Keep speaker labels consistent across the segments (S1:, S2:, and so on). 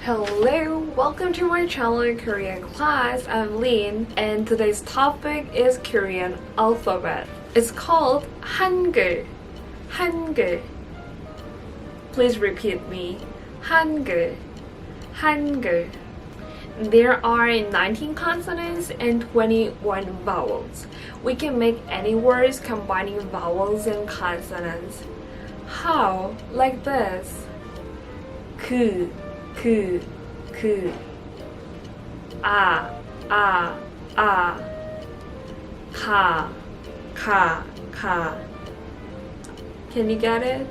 S1: Hello, welcome to my channel Korean class. I'm Lin, and today's topic is Korean alphabet. It's called Hangul. Hangul. Please repeat me. Hangul. Hangul. There are 19 consonants and 21 vowels. We can make any words combining vowels and consonants. How? Like this. 그, 아, 가. Can you get it?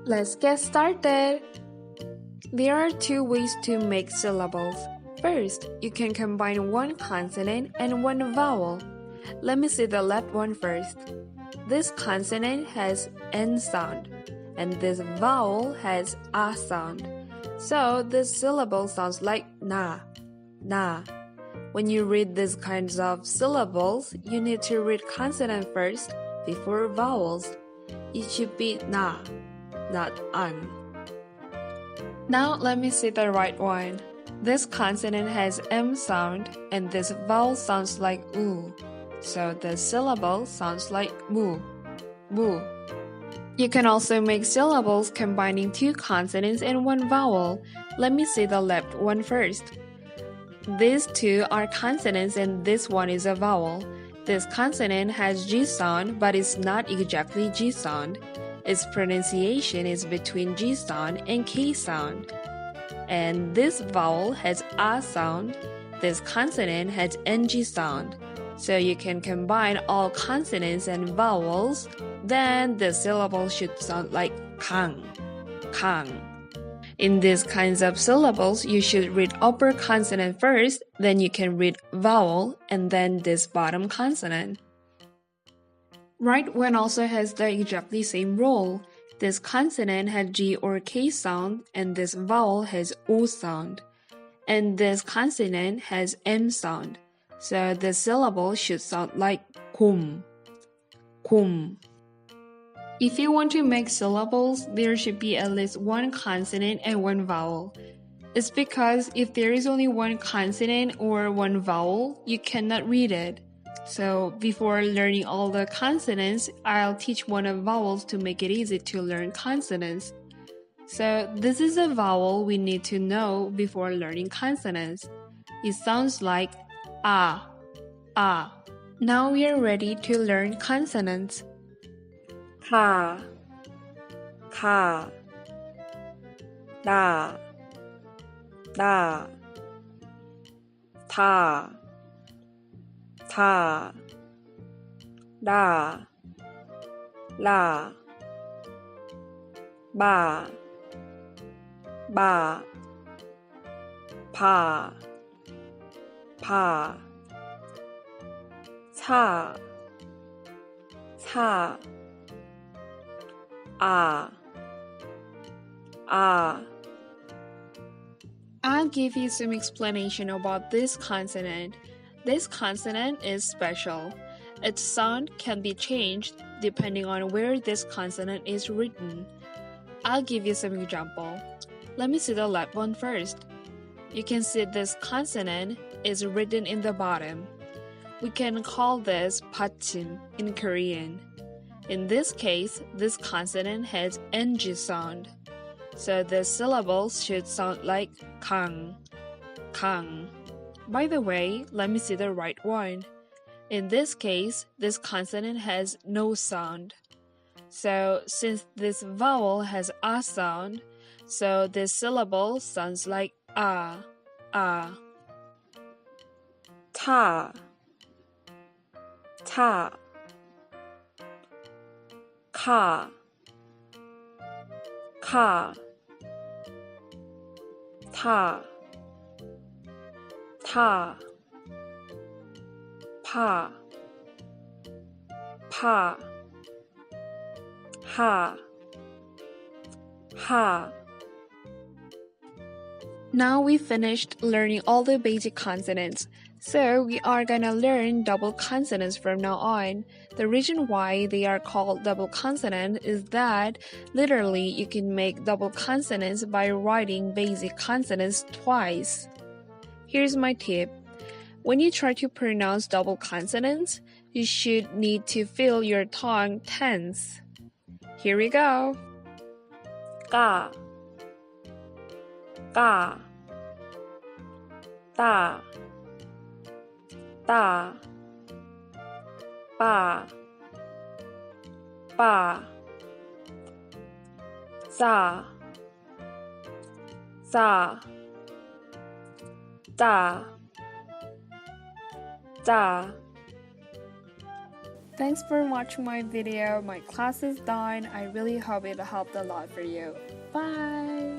S1: Let's get started. There are two ways to make syllables. First, you can combine one consonant and one vowel. Let me see the left one first. This consonant has N sound, and this vowel has A sound. So this syllable sounds like na. When you read these kinds of syllables, you need to read consonant first before vowels. It should be na, not an. Now let me see the right one. This consonant has M sound and this vowel sounds like U. So the syllable sounds like mu. You can also make syllables combining two consonants and one vowel. Let me see the left one first. These two are consonants and this one is a vowel. This consonant has G sound but it's not exactly G sound. Its pronunciation is between G sound and K sound. And this vowel has A sound. This consonant has NG sound. So you can combine all consonants and vowels, then the syllable should sound like kang. In these kinds of syllables, you should read upper consonant first, then you can read vowel, and then this bottom consonant. Right one also has the exactly same rule. This consonant has G or K sound, and this vowel has O sound. And this consonant has M sound. So the syllable should sound like kum. If you want to make syllables, there should be at least one consonant and one vowel. It's because if there is only one consonant or one vowel, you cannot read it. So before learning all the consonants, I'll teach one of vowels to make it easy to learn consonants. So this is a vowel we need to know before learning consonants. It sounds like ah. Now we are ready to learn consonants. Ka, da, ta, da, la, ba, pa, ca, I'll give you some explanation about this consonant. This consonant is special. Its sound can be changed depending on where this consonant is written. I'll give you some example. Let me see the left one first. You can see this consonant is written in the bottom. We can call this 받침 in Korean. In this case, this consonant has NG sound. So the syllables should sound like kang. By the way, let me see the right one. In this case, this consonant has no sound. So since this vowel has A sound, so this syllable sounds like ah. Ta, ka, ta, pa, ha. Now we finished learning all the basic consonants. So we are gonna learn double consonants from now on. The reason why they are called double consonant is that literally you can make double consonants by writing basic consonants twice. Here's my tip. When you try to pronounce double consonants, you should need to feel your tongue tense. Here we go.
S2: 가, 가, 따, 따, 빠, 빠, 싸, 싸, 짜, 짜.
S1: Thanks for watching my video. My class is done. I really hope it helped a lot for you. Bye!